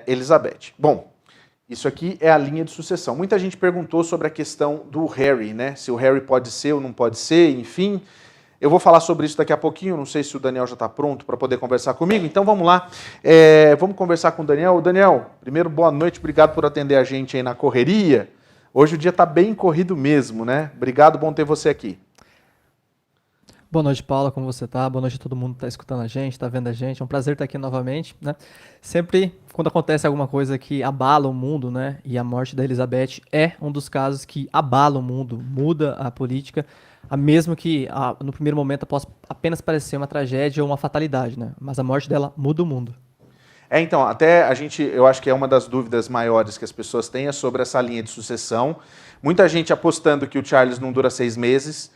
Elizabeth. Bom, isso aqui é a linha de sucessão. Muita gente perguntou sobre a questão do Harry, né? Se o Harry pode ser ou não pode ser, enfim. Eu vou falar sobre isso daqui a pouquinho, não sei se o Daniel já está pronto para poder conversar comigo, então vamos lá. Vamos conversar com o Daniel. Daniel, primeiro, boa noite, obrigado por atender a gente aí na correria. Hoje o dia está bem corrido mesmo, né? Obrigado, bom ter você aqui. Boa noite, Paula, como você tá? Boa noite a todo mundo que está escutando a gente, está vendo a gente. É um prazer estar aqui novamente, né? Sempre quando acontece alguma coisa que abala o mundo, né? E a morte da Elizabeth é um dos casos que abala o mundo, muda a política, mesmo que no primeiro momento possa apenas parecer uma tragédia ou uma fatalidade, né? Mas a morte dela muda o mundo. Então, até eu acho que é uma das dúvidas maiores que as pessoas têm é sobre essa linha de sucessão. Muita gente apostando que o Charles não dura 6 meses,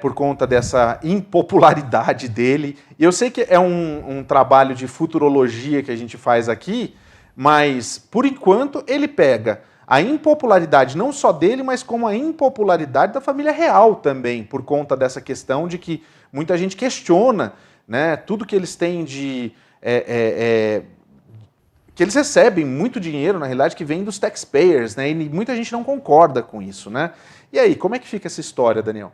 por conta dessa impopularidade dele. E eu sei que é um trabalho de futurologia que a gente faz aqui, mas, por enquanto, ele pega a impopularidade não só dele, mas como a impopularidade da família real também, por conta dessa questão de que muita gente questiona, né, tudo que eles têm de... que eles recebem muito dinheiro, na realidade, que vem dos taxpayers, né, e muita gente não concorda com isso, né? E aí, como é que fica essa história, Daniel?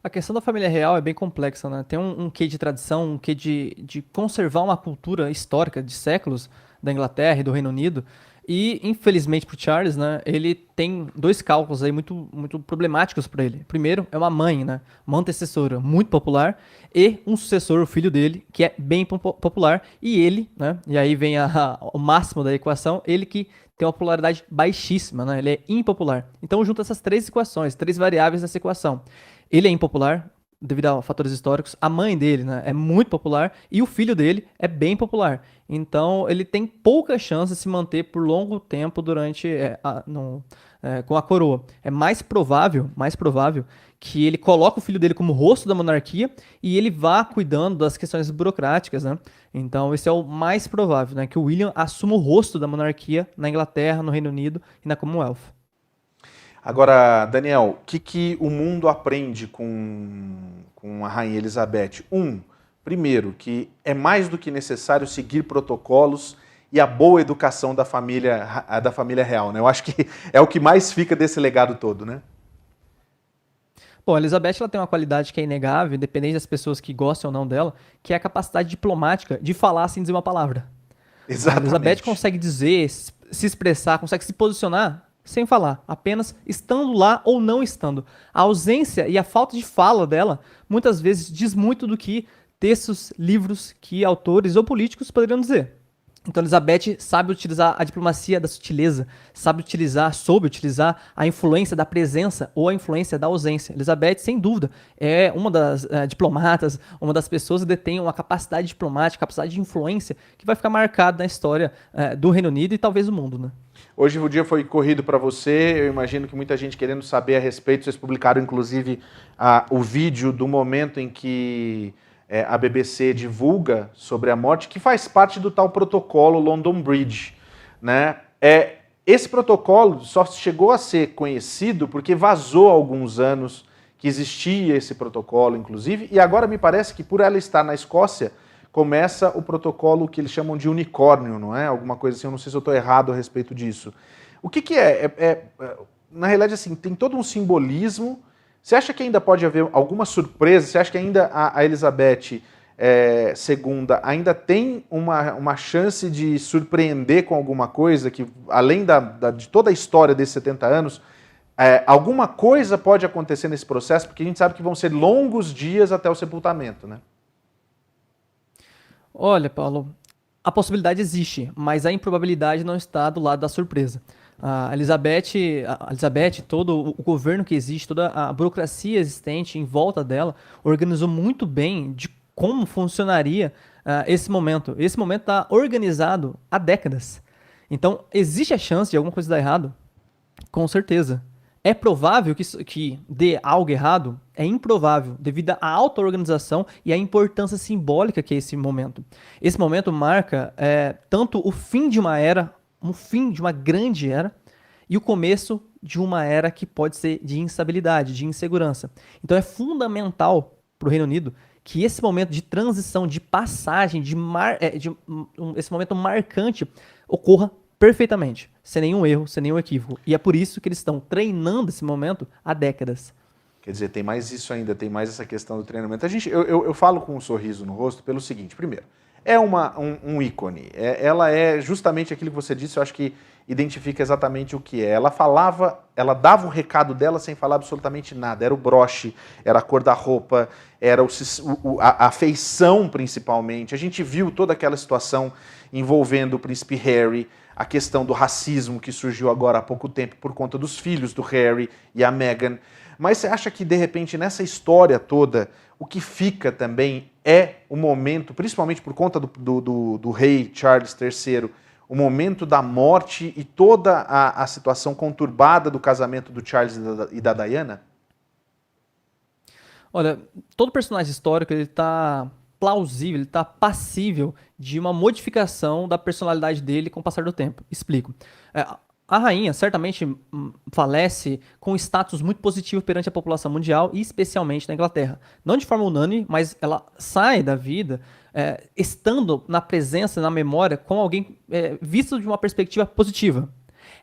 A questão da família real é bem complexa, né? Tem um quê de tradição, um quê de conservar uma cultura histórica de séculos da Inglaterra e do Reino Unido. E, infelizmente, para o Charles, né, ele tem dois cálculos aí muito problemáticos para ele. Primeiro, é uma mãe, né, uma antecessora muito popular, e um sucessor, o filho dele, que é bem popular, e ele, né, e aí vem o máximo da equação, ele que tem uma popularidade baixíssima, né, ele é impopular. Então, junta essas três equações, três variáveis nessa equação. Ele é impopular devido a fatores históricos. A mãe dele, né, é muito popular e o filho dele é bem popular. Então ele tem pouca chance de se manter por longo tempo durante com a coroa. É mais provável que ele coloque o filho dele como rosto da monarquia e ele vá cuidando das questões burocráticas, né? Então esse é o mais provável, né, que o William assuma o rosto da monarquia na Inglaterra, no Reino Unido e na Commonwealth. Agora, Daniel, o que o mundo aprende com a Rainha Elizabeth? Primeiro, que é mais do que necessário seguir protocolos e a boa educação da família real, né? Eu acho que é o que mais fica desse legado todo, né? Bom, a Elizabeth ela tem uma qualidade que é inegável, independente das pessoas que gostam ou não dela, que é a capacidade diplomática de falar sem dizer uma palavra. A Elizabeth Exatamente. consegue dizer, se expressar, consegue se posicionar sem falar, apenas estando lá ou não estando. A ausência e a falta de fala dela muitas vezes diz muito do que textos, livros que autores ou políticos poderiam dizer. Então Elizabeth sabe utilizar a diplomacia da sutileza, soube utilizar a influência da presença ou a influência da ausência. Elizabeth, sem dúvida, é uma das diplomatas, uma das pessoas que detém uma capacidade diplomática, capacidade de influência que vai ficar marcada na história do Reino Unido e talvez do mundo, né? Hoje o dia foi corrido para você, eu imagino que muita gente querendo saber a respeito, vocês publicaram inclusive o vídeo do momento em que a BBC divulga sobre a morte, que faz parte do tal protocolo London Bridge, né? Esse protocolo só chegou a ser conhecido porque vazou há alguns anos que existia esse protocolo, inclusive, e agora me parece que por ela estar na Escócia, começa o protocolo que eles chamam de unicórnio, não é? Alguma coisa assim, eu não sei se eu estou errado a respeito disso. O que é? Na realidade, assim, tem todo um simbolismo. Você acha que ainda pode haver alguma surpresa? Você acha que ainda a Elizabeth II ainda tem uma chance de surpreender com alguma coisa, que além de toda a história desses 70 anos, alguma coisa pode acontecer nesse processo? Porque a gente sabe que vão ser longos dias até o sepultamento, né? Olha, Paulo, a possibilidade existe, mas a improbabilidade não está do lado da surpresa. A Elizabeth, todo o governo que existe, toda a burocracia existente em volta dela, organizou muito bem de como funcionaria esse momento. Esse momento está organizado há décadas. Então, existe a chance de alguma coisa dar errado? Com certeza. É provável que dê algo errado? É improvável, devido à alta organização e à importância simbólica que é esse momento. Esse momento marca tanto o fim de uma era, um fim de uma grande era, e o começo de uma era que pode ser de instabilidade, de insegurança. Então é fundamental para o Reino Unido que esse momento de transição, de passagem, esse momento marcante ocorra perfeitamente, sem nenhum erro, sem nenhum equívoco. E é por isso que eles estão treinando esse momento há décadas. Quer dizer, tem mais isso ainda, tem mais essa questão do treinamento. Eu falo com um sorriso no rosto pelo seguinte: primeiro, é um ícone. Ela é justamente aquilo que você disse, eu acho que identifica exatamente o que é. Ela dava o recado dela sem falar absolutamente nada. Era o broche, era a cor da roupa, era a feição principalmente. A gente viu toda aquela situação envolvendo o príncipe Harry, a questão do racismo que surgiu agora há pouco tempo por conta dos filhos do Harry e a Meghan. Mas você acha que, de repente, nessa história toda, o que fica também é o momento, principalmente por conta do rei Charles III, o momento da morte e toda a situação conturbada do casamento do Charles e da Diana? Olha, todo personagem histórico ele está plausível, ele está passível de uma modificação da personalidade dele com o passar do tempo. Explico. A rainha certamente falece com status muito positivo perante a população mundial e especialmente na Inglaterra. Não de forma unânime, mas ela sai da vida estando na presença, na memória, com alguém visto de uma perspectiva positiva.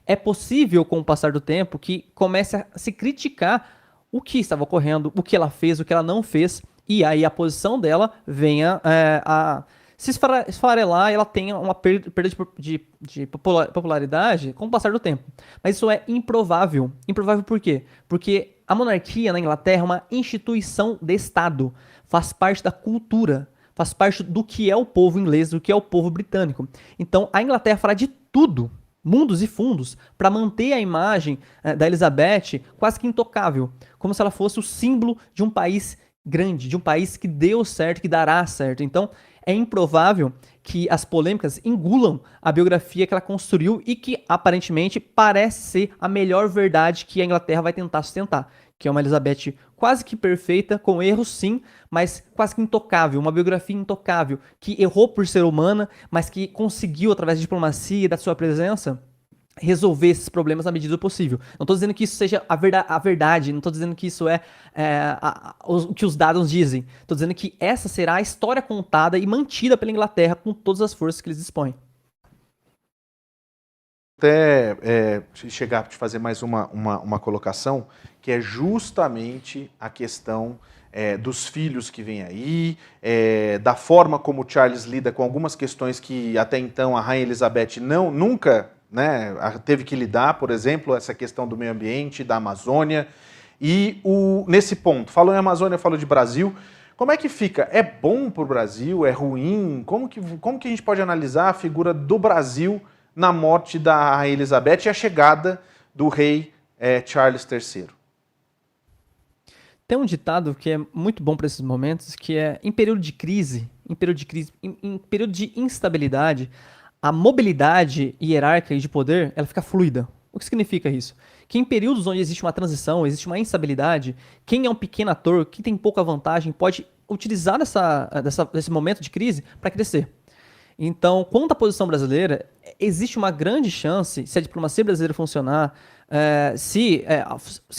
É possível, com o passar do tempo, que comece a se criticar o que estava ocorrendo, o que ela fez, o que ela não fez, e aí a posição dela venha a se esfarelar e ela tenha uma perda de popularidade com o passar do tempo. Mas isso é improvável. Improvável por quê? Porque a monarquia na Inglaterra é uma instituição de Estado. Faz parte da cultura. Faz parte do que é o povo inglês, do que é o povo britânico. Então, a Inglaterra fará de tudo, mundos e fundos, para manter a imagem da Elizabeth quase que intocável. Como se ela fosse o símbolo de um país grande, de um país que deu certo, que dará certo. Então, é improvável que as polêmicas engulam a biografia que ela construiu e que, aparentemente, parece ser a melhor verdade que a Inglaterra vai tentar sustentar, que é uma Elizabeth quase que perfeita, com erros sim, mas quase que intocável, uma biografia intocável, que errou por ser humana, mas que conseguiu, através de diplomacia e da sua presença, resolver esses problemas na medida do possível. Não estou dizendo que isso seja a verdade, não estou dizendo que isso o que os dados dizem. Estou dizendo que essa será a história contada e mantida pela Inglaterra com todas as forças que eles dispõem. Até chegar a te fazer mais uma colocação, que é justamente a questão dos filhos que vêm aí, da forma como o Charles lida com algumas questões que até então a Rainha Elizabeth nunca teve que lidar, por exemplo, essa questão do meio ambiente, da Amazônia. E nesse ponto, falou em Amazônia, falou de Brasil, como é que fica? É bom para o Brasil? É ruim? Como que a gente pode analisar a figura do Brasil na morte da Rainha Elizabeth e a chegada do rei Charles III? Tem um ditado que é muito bom para esses momentos, que é em período de crise, em período de instabilidade, a mobilidade hierárquica e de poder, ela fica fluida. O que significa isso? Que em períodos onde existe uma transição, existe uma instabilidade, quem é um pequeno ator, quem tem pouca vantagem, pode utilizar desse momento de crise para crescer. Então, quanto à posição brasileira, existe uma grande chance, se a diplomacia brasileira funcionar, se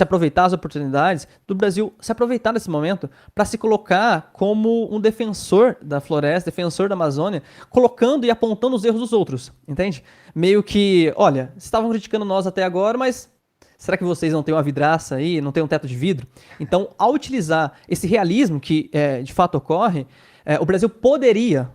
aproveitar as oportunidades do Brasil, se aproveitar desse momento para se colocar como um defensor da floresta, defensor da Amazônia, colocando e apontando os erros dos outros, entende? Meio que, olha, vocês estavam criticando nós até agora, mas será que vocês não têm uma vidraça aí, não têm um teto de vidro? Então, ao utilizar esse realismo que de fato ocorre, o Brasil poderia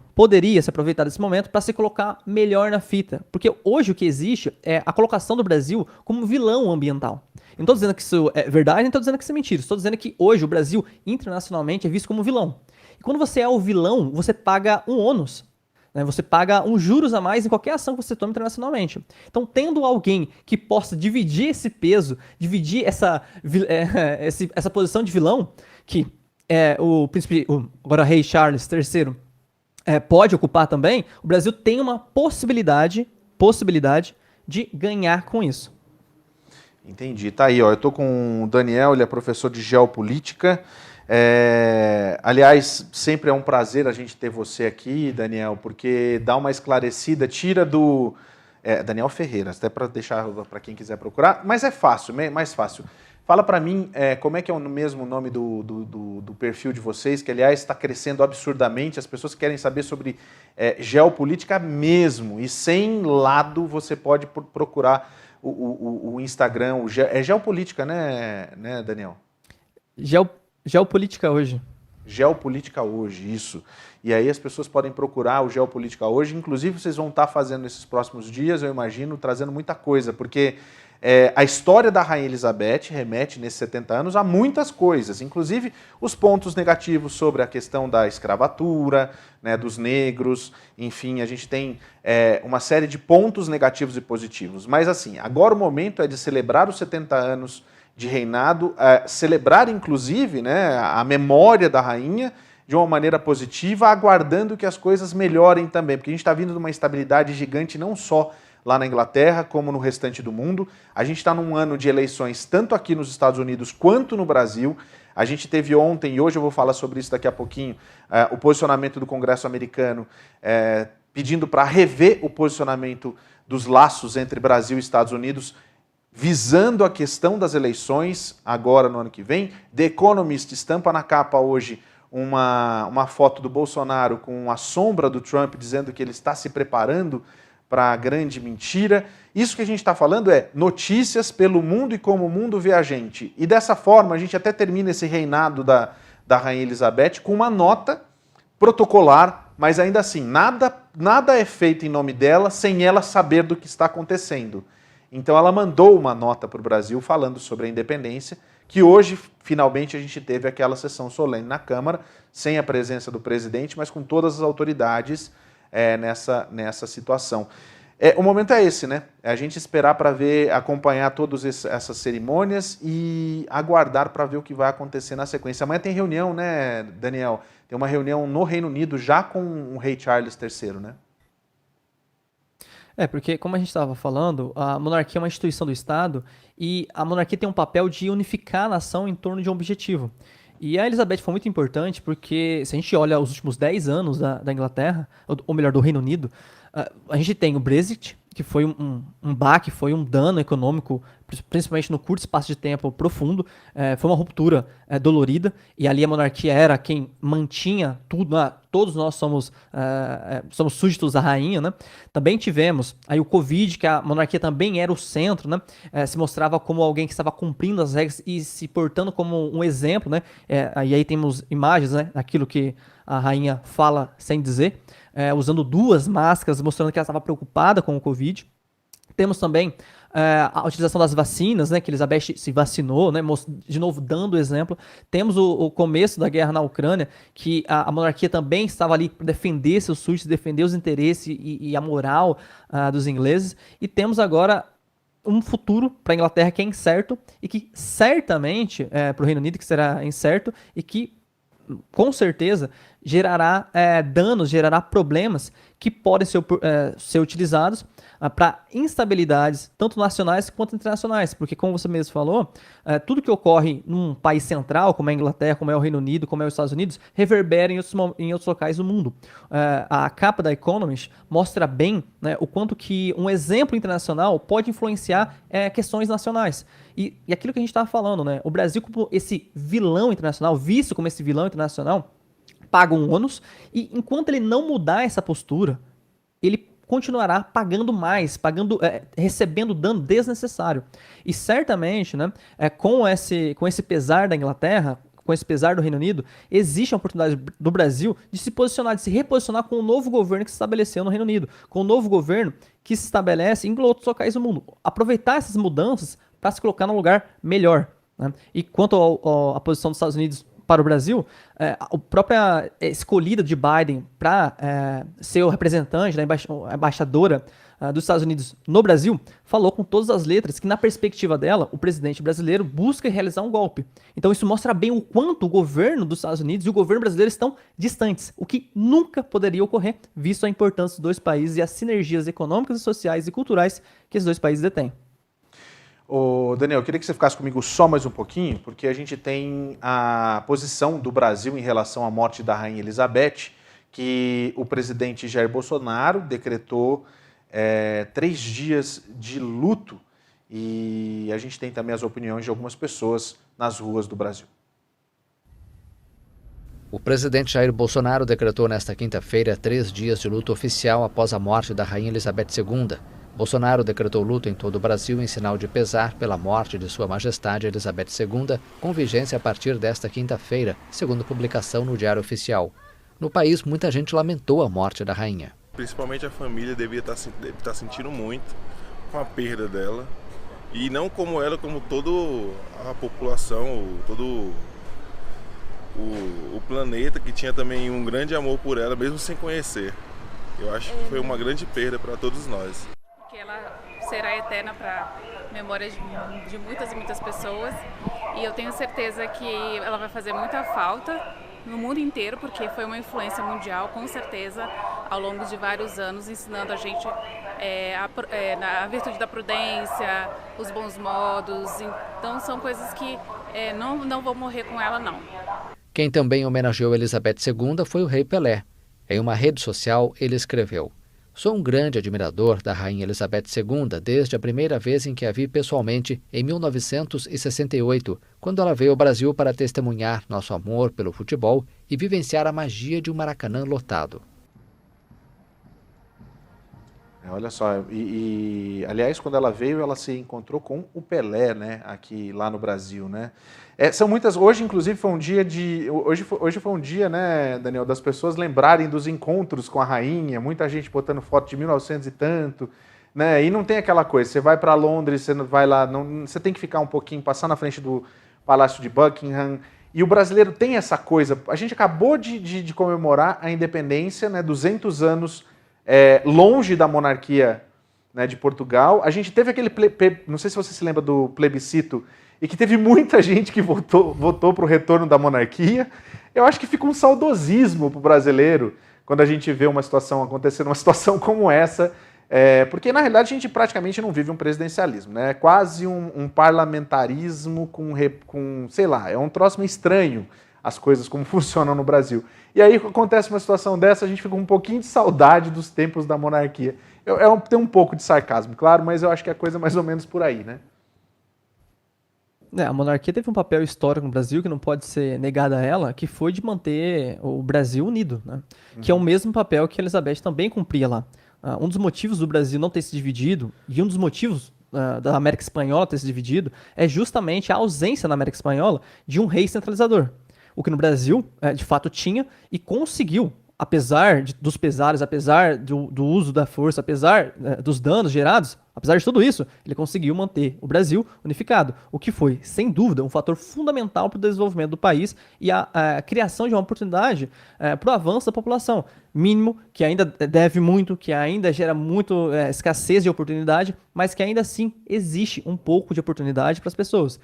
se aproveitar desse momento para se colocar melhor na fita. Porque hoje o que existe é a colocação do Brasil como vilão ambiental. Eu não estou dizendo que isso é verdade, nem estou dizendo que isso é mentira. Estou dizendo que hoje o Brasil, internacionalmente, é visto como vilão. E quando você é o vilão, você paga um ônus. Né? Você paga uns juros a mais em qualquer ação que você tome internacionalmente. Então, tendo alguém que possa dividir esse peso, dividir essa posição de vilão, que o príncipe, agora rei Charles III, pode ocupar também, o Brasil tem uma possibilidade de ganhar com isso. Entendi. Tá aí, ó. Eu tô com o Daniel, ele é professor de geopolítica. Aliás, sempre é um prazer a gente ter você aqui, Daniel, porque dá uma esclarecida, tira Daniel Ferreira, até para deixar para quem quiser procurar, mas é fácil, mais fácil. Fala para mim como é que é o mesmo nome do perfil de vocês, que aliás está crescendo absurdamente, as pessoas querem saber sobre geopolítica mesmo, e sem lado você pode procurar o Instagram, é geopolítica, né, Daniel? Geopolítica hoje. Geopolítica hoje, isso. E aí as pessoas podem procurar o Geopolítica hoje, inclusive vocês vão estar fazendo nesses próximos dias, eu imagino, trazendo muita coisa, porque a história da Rainha Elizabeth remete, nesses 70 anos, a muitas coisas, inclusive os pontos negativos sobre a questão da escravatura, né, dos negros, enfim, a gente tem uma série de pontos negativos e positivos. Mas assim, agora o momento é de celebrar os 70 anos de reinado, celebrar inclusive, né, a memória da rainha de uma maneira positiva, aguardando que as coisas melhorem também, porque a gente está vindo de uma estabilidade gigante não só lá na Inglaterra, como no restante do mundo. A gente está num ano de eleições tanto aqui nos Estados Unidos quanto no Brasil. A gente teve ontem, e hoje eu vou falar sobre isso daqui a pouquinho, o posicionamento do Congresso americano pedindo para rever o posicionamento dos laços entre Brasil e Estados Unidos, visando a questão das eleições, agora no ano que vem. The Economist estampa na capa hoje uma foto do Bolsonaro com a sombra do Trump, dizendo que ele está se preparando para a grande mentira. Isso que a gente está falando é notícias pelo mundo e como o mundo vê a gente. E dessa forma, a gente até termina esse reinado da Rainha Elizabeth com uma nota protocolar, mas ainda assim, nada é feito em nome dela sem ela saber do que está acontecendo. Então ela mandou uma nota para o Brasil falando sobre a independência, que hoje, finalmente, a gente teve aquela sessão solene na Câmara, sem a presença do presidente, mas com todas as autoridades nessa situação. O momento é esse, né? É a gente esperar para ver, acompanhar todas essas cerimônias e aguardar para ver o que vai acontecer na sequência. Amanhã tem reunião, né, Daniel? Tem uma reunião no Reino Unido já com o rei Charles III, né? Porque, como a gente estava falando, a monarquia é uma instituição do Estado e a monarquia tem um papel de unificar a nação em torno de um objetivo. E a Elizabeth foi muito importante porque, se a gente olha os últimos 10 anos da Inglaterra, ou melhor, do Reino Unido, a gente tem o Brexit, que foi um baque, foi um dano econômico, principalmente no curto espaço de tempo profundo, foi uma ruptura dolorida, e ali a monarquia era quem mantinha tudo, todos nós somos súditos da rainha, né? Também tivemos aí o Covid, que a monarquia também era o centro, né? Se mostrava como alguém que estava cumprindo as regras e se portando como um exemplo, né? E aí temos imagens, né? Daquilo que a rainha fala sem dizer, usando 2 máscaras, mostrando que ela estava preocupada com o Covid. Temos também a utilização das vacinas, né, que Elizabeth se vacinou, né, de novo dando exemplo. Temos o começo da guerra na Ucrânia, que a monarquia também estava ali para defender seus súditos, defender os interesses e a moral dos ingleses. E temos agora um futuro para a Inglaterra que é incerto e que certamente para o Reino Unido que será incerto e que com certeza gerará danos, gerará problemas que podem ser utilizados para instabilidades, tanto nacionais quanto internacionais, porque como você mesmo falou, tudo que ocorre num país central, como é a Inglaterra, como é o Reino Unido, como é os Estados Unidos, reverbera em outros locais do mundo. A capa da Economist mostra bem, né, o quanto que um exemplo internacional pode influenciar questões nacionais. E aquilo que a gente estava falando, né, o Brasil como esse vilão internacional, visto como esse vilão internacional, paga um ônus, e enquanto ele não mudar essa postura, ele continuará pagando mais, recebendo dano desnecessário. E certamente, né, com esse pesar da Inglaterra, com esse pesar do Reino Unido, existe a oportunidade do Brasil de se posicionar, de se reposicionar com o novo governo que se estabeleceu no Reino Unido, com o novo governo que se estabelece em outros locais do mundo. Aproveitar essas mudanças para se colocar num lugar melhor, né? E quanto à posição dos Estados Unidos para o Brasil, a própria escolhida de Biden para ser o representante, a embaixadora dos Estados Unidos no Brasil, falou com todas as letras que, na perspectiva dela, o presidente brasileiro busca realizar um golpe. Então isso mostra bem o quanto o governo dos Estados Unidos e o governo brasileiro estão distantes, o que nunca poderia ocorrer, visto a importância dos 2 países e as sinergias econômicas, sociais e culturais que esses 2 países detêm. Ô, Daniel, eu queria que você ficasse comigo só mais um pouquinho, porque a gente tem a posição do Brasil em relação à morte da Rainha Elizabeth, que o presidente Jair Bolsonaro decretou 3 dias de luto, e a gente tem também as opiniões de algumas pessoas nas ruas do Brasil. O presidente Jair Bolsonaro decretou nesta quinta-feira 3 dias de luto oficial após a morte da Rainha Elizabeth II. Bolsonaro decretou luto em todo o Brasil em sinal de pesar pela morte de Sua Majestade Elizabeth II, com vigência a partir desta quinta-feira, segundo publicação no Diário Oficial. No país, muita gente lamentou a morte da rainha. Principalmente a família deve estar sentindo muito com a perda dela. E não como ela, como toda a população, todo o planeta, que tinha também um grande amor por ela, mesmo sem conhecer. Eu acho que foi uma grande perda para todos nós. Que ela será eterna para memória de muitas e muitas pessoas, e eu tenho certeza que ela vai fazer muita falta no mundo inteiro, porque foi uma influência mundial, com certeza, ao longo de vários anos, ensinando a gente a virtude da prudência, os bons modos. Então são coisas que não vão morrer com ela, não. Quem também homenageou Elizabeth II foi o rei Pelé. Em uma rede social, ele escreveu: "Sou um grande admirador da Rainha Elizabeth II desde a primeira vez em que a vi pessoalmente, em 1968, quando ela veio ao Brasil para testemunhar nosso amor pelo futebol e vivenciar a magia de um Maracanã lotado." Olha só, aliás, quando ela veio, ela se encontrou com o Pelé, né, aqui lá no Brasil, né? São muitas. Hoje, inclusive, foi um dia hoje foi um dia, né, Daniel, das pessoas lembrarem dos encontros com a rainha. Muita gente botando foto de 1900 e tanto, né? E não tem aquela coisa. Você vai para Londres, você vai lá, você tem que ficar um pouquinho, passar na frente do Palácio de Buckingham. E o brasileiro tem essa coisa. A gente acabou de comemorar a independência, né, 200 anos. Longe da monarquia, né, de Portugal. A gente teve aquele, não sei se você se lembra do plebiscito, e que teve muita gente que votou para o retorno da monarquia. Eu acho que fica um saudosismo para o brasileiro quando a gente vê uma situação acontecendo, uma situação como essa, porque na realidade a gente praticamente não vive um presidencialismo, né? É quase um parlamentarismo com, sei lá, é um troço meio estranho as coisas como funcionam no Brasil. E aí acontece uma situação dessa, a gente fica com um pouquinho de saudade dos tempos da monarquia. Tem um pouco de sarcasmo, claro, mas eu acho que é coisa mais ou menos por aí, né? A monarquia teve um papel histórico no Brasil que não pode ser negado a ela, que foi de manter o Brasil unido, né? Que é o mesmo papel que a Elizabeth também cumpria lá. Um dos motivos do Brasil não ter se dividido, e um dos motivos da América Espanhola ter se dividido, é justamente a ausência na América Espanhola de um rei centralizador. O que no Brasil, de fato, tinha e conseguiu, apesar dos pesares, apesar do uso da força, apesar dos danos gerados, apesar de tudo isso, ele conseguiu manter o Brasil unificado, o que foi, sem dúvida, um fator fundamental para o desenvolvimento do país e a criação de uma oportunidade para o avanço da população. Mínimo, que ainda deve muito, que ainda gera muito escassez de oportunidade, mas que ainda assim existe um pouco de oportunidade para as pessoas.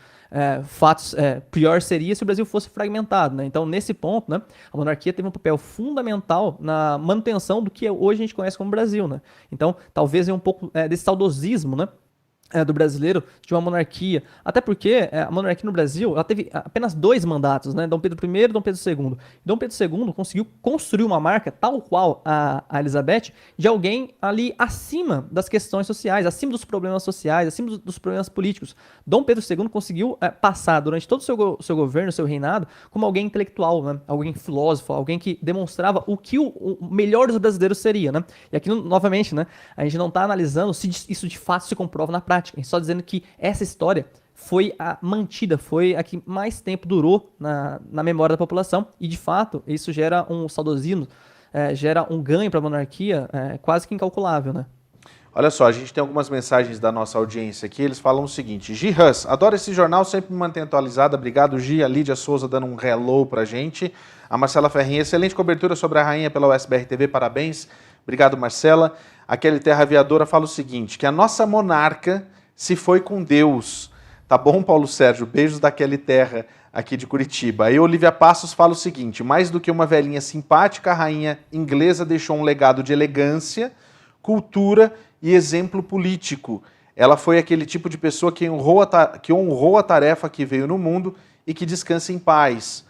Pior seria se o Brasil fosse fragmentado, né? Então, nesse ponto, né, a monarquia teve um papel fundamental na manutenção do que hoje a gente conhece como Brasil, né? Então, talvez venha um pouco desse saudosismo, né, do brasileiro, de uma monarquia. Até porque a monarquia no Brasil, ela teve apenas 2 mandatos, né? Dom Pedro I e Dom Pedro II. Dom Pedro II conseguiu construir uma marca, tal qual a Elizabeth, de alguém ali acima das questões sociais, acima dos problemas sociais, acima dos problemas políticos. Dom Pedro II conseguiu passar durante todo o seu governo, o seu reinado, como alguém intelectual, né? Alguém filósofo, alguém que demonstrava o que o melhor dos brasileiros seria, né? E aqui, novamente, né, a gente não está analisando se isso de fato se comprova na prática. A gente só dizendo que essa história foi a mantida, foi a que mais tempo durou na memória da população, e de fato isso gera um saudosismo, gera um ganho para a monarquia quase que incalculável, né? Olha só, a gente tem algumas mensagens da nossa audiência aqui, eles falam o seguinte: Gi Hus, adoro esse jornal, sempre me mantém atualizado, obrigado Gi, a Lídia Souza dando um hello pra gente, a Marcela Ferrinha, excelente cobertura sobre a rainha pela USBR TV, parabéns, obrigado Marcela. A Kelly Terra Aviadora fala o seguinte, que a nossa monarca se foi com Deus. Tá bom, Paulo Sérgio? Beijos da Kelly Terra, aqui de Curitiba. Aí Olivia Passos fala o seguinte, mais do que uma velhinha simpática, a rainha inglesa deixou um legado de elegância, cultura e exemplo político. Ela foi aquele tipo de pessoa que honrou a tarefa que veio no mundo e que descansa em paz.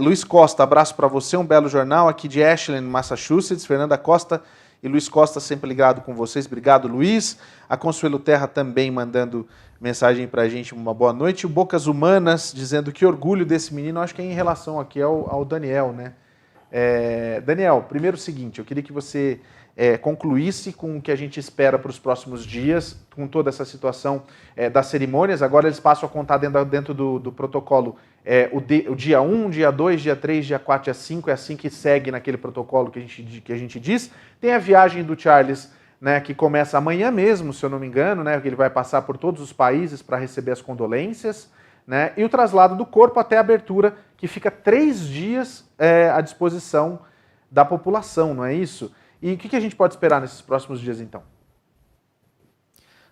Luiz Costa, abraço para você, um belo jornal aqui de Ashland, Massachusetts. Fernanda Costa, e Luiz Costa sempre ligado com vocês. Obrigado, Luiz. A Consuelo Terra também mandando mensagem para a gente, uma boa noite. O Bocas Humanas dizendo que orgulho desse menino, acho que é em relação aqui ao Daniel, né? Daniel, primeiro o seguinte, eu queria que você concluísse com o que a gente espera para os próximos dias, com toda essa situação das cerimônias. Agora eles passam a contar dentro do protocolo o dia 1, dia 2, dia 3, dia 4, dia 5, é assim que segue naquele protocolo que a gente diz. Tem a viagem do Charles, né, que começa amanhã mesmo, se eu não me engano, né, que ele vai passar por todos os países para receber as condolências, né, e o traslado do corpo até a abertura, que fica 3 dias à disposição da população, não é isso? E o que a gente pode esperar nesses próximos dias, então?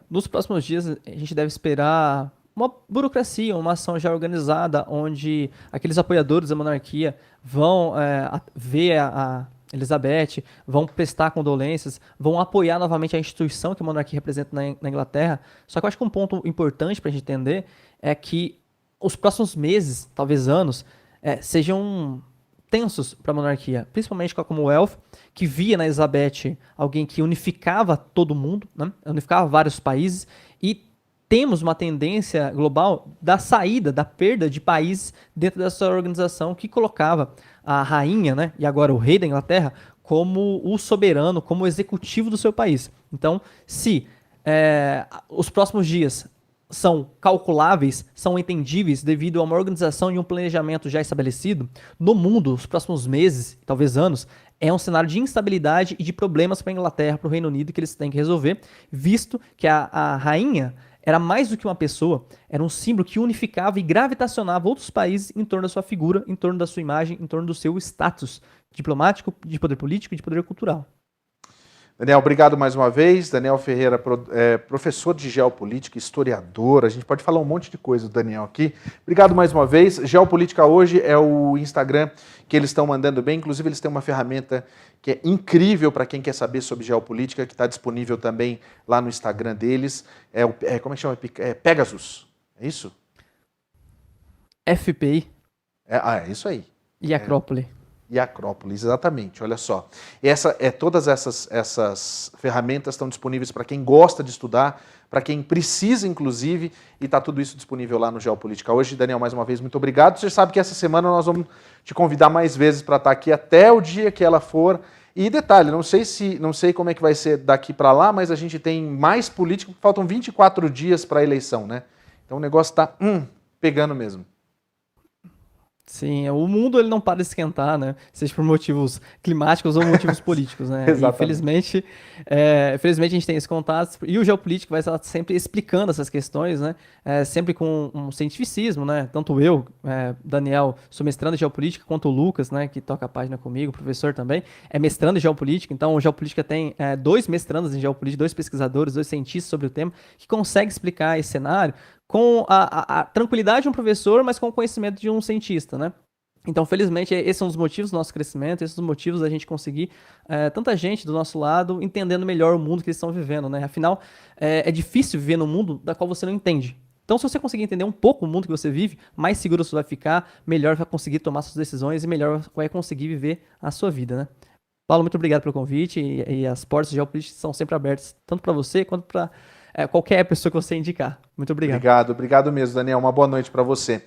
Nos próximos dias, a gente deve esperar uma burocracia, uma ação já organizada, onde aqueles apoiadores da monarquia vão ver a Elizabeth, vão prestar condolências, vão apoiar novamente a instituição que a monarquia representa na Inglaterra. Só que eu acho que um ponto importante para a gente entender é que os próximos meses, talvez anos, sejam tensos para a monarquia, principalmente com a Commonwealth, que via na Elizabeth alguém que unificava todo mundo, né? Unificava vários países, e temos uma tendência global da saída, da perda de países dentro dessa organização que colocava a rainha, né, e agora o rei da Inglaterra, como o soberano, como o executivo do seu país. Então, se os próximos dias são calculáveis, são entendíveis devido a uma organização e um planejamento já estabelecido, no mundo, os próximos meses, talvez anos, é um cenário de instabilidade e de problemas para a Inglaterra, para o Reino Unido, que eles têm que resolver, visto que a rainha era mais do que uma pessoa, era um símbolo que unificava e gravitacionava outros países em torno da sua figura, em torno da sua imagem, em torno do seu status diplomático, de poder político e de poder cultural. Daniel, obrigado mais uma vez. Daniel Ferreira, professor de geopolítica, historiador. A gente pode falar um monte de coisa do Daniel aqui. Obrigado mais uma vez. Geopolítica Hoje é o Instagram que eles estão mandando bem. Inclusive, eles têm uma ferramenta que é incrível para quem quer saber sobre geopolítica, que está disponível também lá no Instagram deles. Como é que chama? Pegasus. É isso? FPI. É isso aí. E Acrópole. E Acrópolis, exatamente, olha só. Todas essas ferramentas estão disponíveis para quem gosta de estudar, para quem precisa, inclusive, e está tudo isso disponível lá no Geopolítica Hoje. Daniel, mais uma vez, muito obrigado. Você sabe que essa semana nós vamos te convidar mais vezes para estar aqui até o dia que ela for. E detalhe, não sei como é que vai ser daqui para lá, mas a gente tem mais político, faltam 24 dias para a eleição, né? Então o negócio está pegando mesmo. Sim, o mundo ele não para de esquentar, né? Seja por motivos climáticos ou motivos políticos, né? Infelizmente, infelizmente a gente tem esse contato, e o Geopolítico vai estar sempre explicando essas questões, né? Sempre com um cientificismo, né? Tanto eu, Daniel, sou mestrando em Geopolítica, quanto o Lucas, né? Que toca a página comigo, professor também, é mestrando em Geopolítica. Então, o Geopolítica tem 2 mestrandos em Geopolítica, 2 pesquisadores, 2 cientistas sobre o tema, que conseguem explicar esse cenário com a tranquilidade de um professor, mas com o conhecimento de um cientista, né? Então, felizmente, esses são os motivos do nosso crescimento, esses são os motivos da gente conseguir tanta gente do nosso lado entendendo melhor o mundo que eles estão vivendo, né? Afinal, é difícil viver num mundo da qual você não entende. Então, se você conseguir entender um pouco o mundo que você vive, mais seguro você vai ficar, melhor vai conseguir tomar suas decisões e melhor vai conseguir viver a sua vida, né? Paulo, muito obrigado pelo convite, e as portas geopolíticas são sempre abertas, tanto para você quanto para qualquer pessoa que você indicar. Muito obrigado. Obrigado mesmo, Daniel. Uma boa noite para você.